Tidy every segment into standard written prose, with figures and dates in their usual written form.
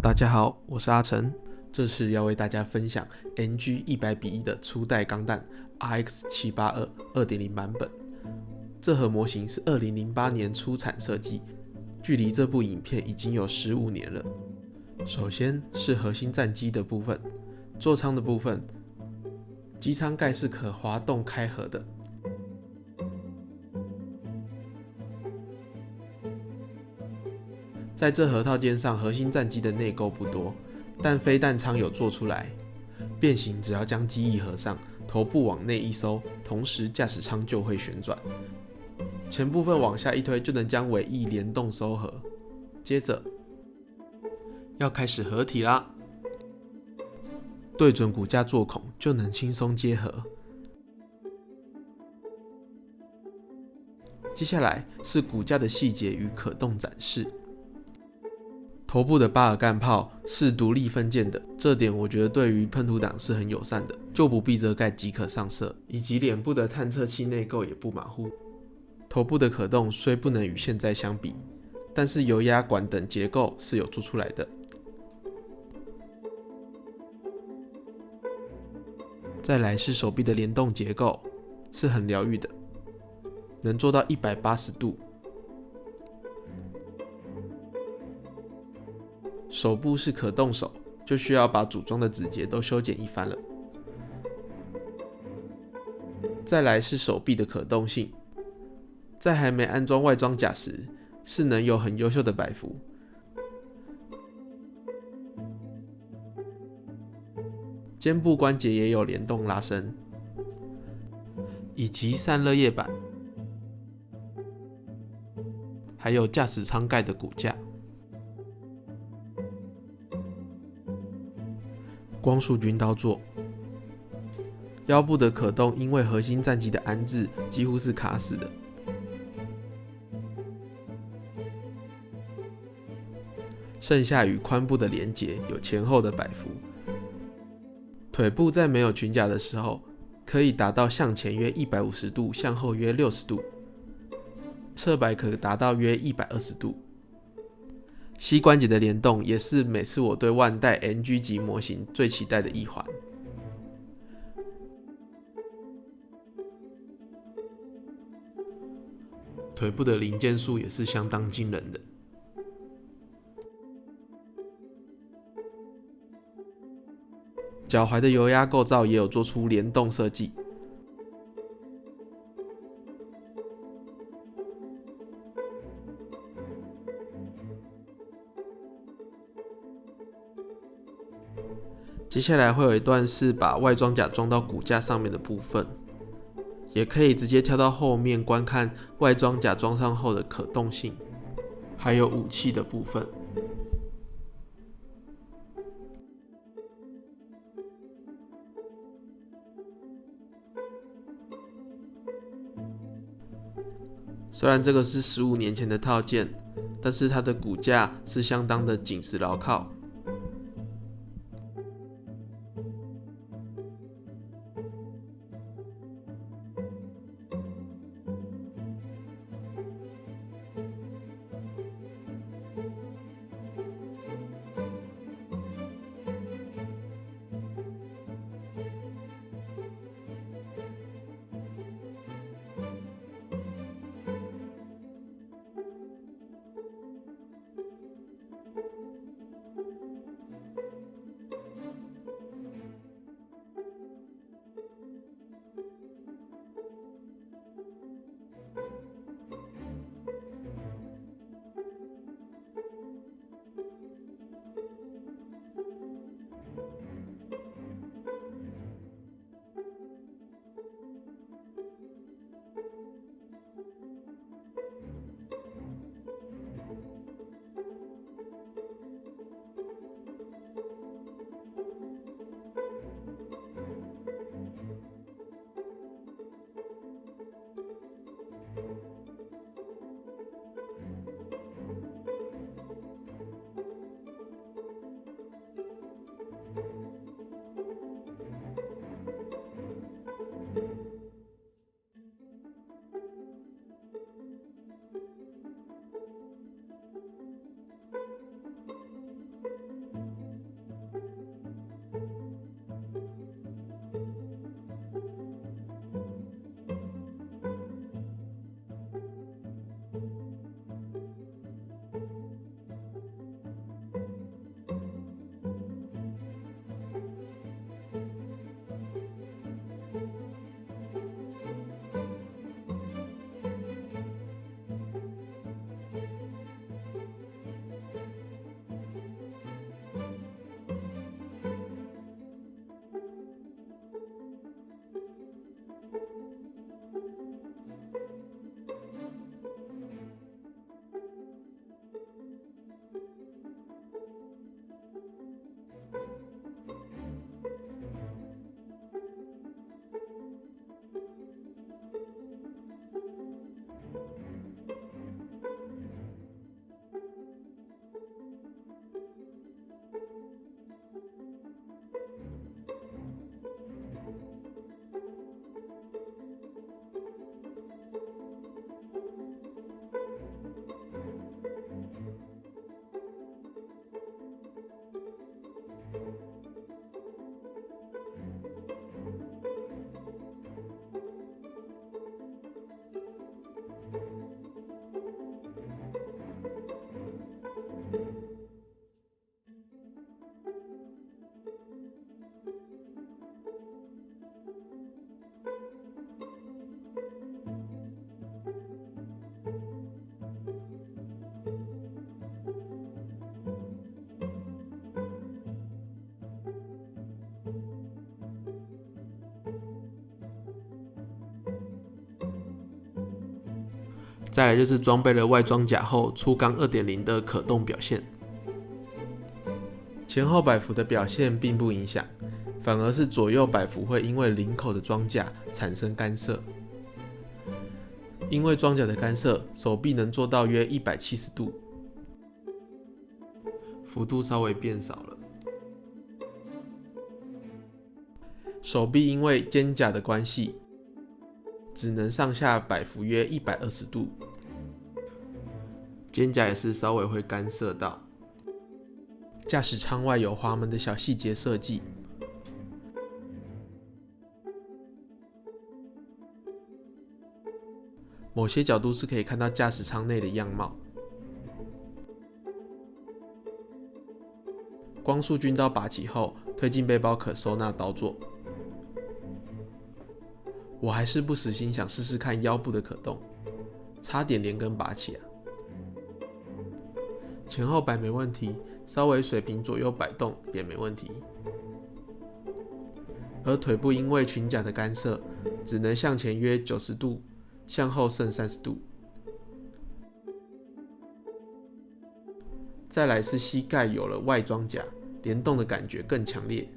大家好，我是阿成，这次要为大家分享 NG 100:1的初代钢弹 RX782 2.0 版本。这盒模型是2008年出产设计，距离这部影片已经有15年了。首先是核心战机的部分，座舱的部分，机舱盖是可滑动开合的。在这盒套件上，核心战机的内构不多，但飞弹舱有做出来。变形只要将机翼合上，头部往内一收，同时驾驶舱就会旋转。前部分往下一推，就能将尾翼联动收合。接着要开始合体啦，对准骨架做孔，就能轻松接合。接下来是骨架的细节与可动展示。头部的巴尔干炮是独立分件的，这点我觉得对于喷涂党是很友善的，就不必遮盖即可上色，以及脸部的探测器内构也不马虎。头部的可动虽不能与现在相比，但是油压管等结构是有做出来的。再来是手臂的联动结构，是很疗愈的，能做到180度。手部是可动手，就需要把组装的指节都修剪一番了。再来是手臂的可动性，在还没安装外装甲时，是能有很优秀的摆幅。肩部关节也有联动拉伸，以及散热叶板，还有驾驶舱盖的骨架。光束军刀座，腰部的可动因为核心战机的安置几乎是卡死的。剩下与髋部的连结有前后的摆幅。腿部在没有裙甲的时候，可以达到向前约150度，向后约60度，侧摆可达到约120度。膝关节的联动也是每次我对万代 NG 级模型最期待的一环。腿部的零件数也是相当惊人的。脚踝的油压构造也有做出联动设计。接下来会有一段是把外装甲装到骨架上面的部分，也可以直接跳到后面观看外装甲装上后的可动性，还有武器的部分。虽然这个是15年前的套件，但是它的骨架是相当的紧实牢靠。再来就是装备了外装甲后初钢 2.0 的可动表现。前后摆幅的表现并不影响，反而是左右摆幅会因为领口的装甲产生干涉。因为装甲的干涉，手臂能做到约170度，幅度稍微变少了。手臂因为肩胛的关系，只能上下摆幅约120度，肩胛也是稍微会干涉到。驾驶舱外有滑门的小细节设计，某些角度是可以看到驾驶舱内的样貌。光束军刀拔起后，推进背包可收纳刀座。我还是不死心想试试看腰部的可动，差点连根拔起啊！前后摆没问题，稍微水平左右摆动也没问题。而腿部因为裙甲的干涉，只能向前约90度，向后剩30度。再来是膝盖有了外装甲，联动的感觉更强烈。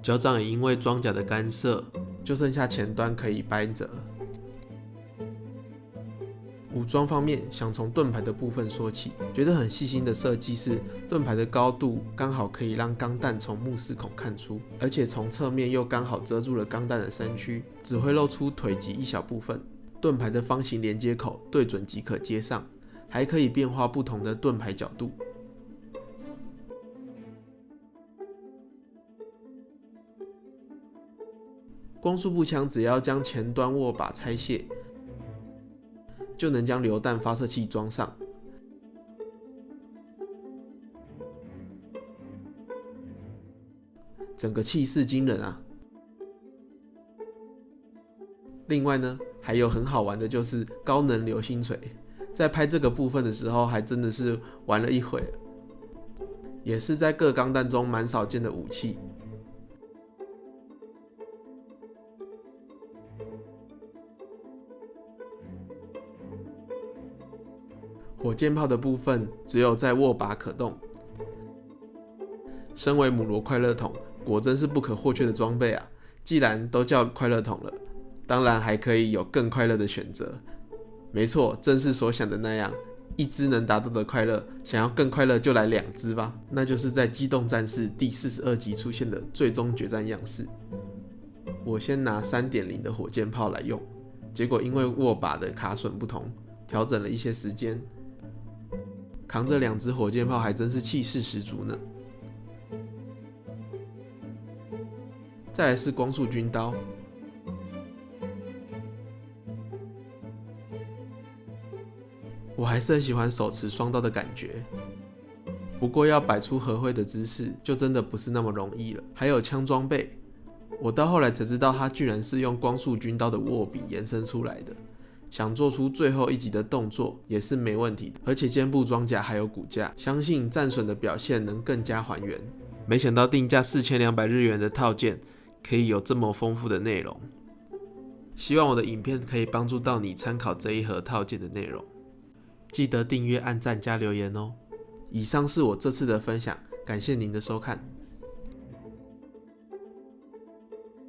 脚掌也因为装甲的干涉，就剩下前端可以掰折。武装方面，想从盾牌的部分说起，觉得很细心的设计是盾牌的高度刚好可以让钢弹从目视孔看出，而且从侧面又刚好遮住了钢弹的身躯，只会露出腿及一小部分。盾牌的方形连接口对准即可接上，还可以变化不同的盾牌角度。光束步枪只要将前端握把拆卸，就能将榴弹发射器装上。整个气势惊人啊！另外呢，还有很好玩的就是高能流星锤，在拍这个部分的时候，还真的是玩了一会，也是在各钢弹中蛮少见的武器。火箭炮的部分只有在握把可动。身为姆罗快乐筒，果真是不可或缺的装备啊！既然都叫快乐筒了，当然还可以有更快乐的选择。没错，正是所想的那样，一只能达到的快乐，想要更快乐就来2只吧。那就是在《机动战士》第42集出现的最终决战样式。我先拿 3.0 的火箭炮来用，结果因为握把的卡榫不同，调整了一些时间。扛着2只火箭炮还真是气势十足呢。再来是光束军刀，我还是很喜欢手持双刀的感觉，不过要摆出合挥的姿势就真的不是那么容易了。还有枪装备，我到后来才知道它居然是用光束军刀的握柄延伸出来的。想做出最后一击的动作也是没问题的，而且肩部装甲还有骨架，相信战损的表现能更加还原。没想到定价4200日元的套件可以有这么丰富的内容，希望我的影片可以帮助到你参考这一盒套件的内容。记得订阅、按赞加留言哦。以上是我这次的分享，感谢您的收看。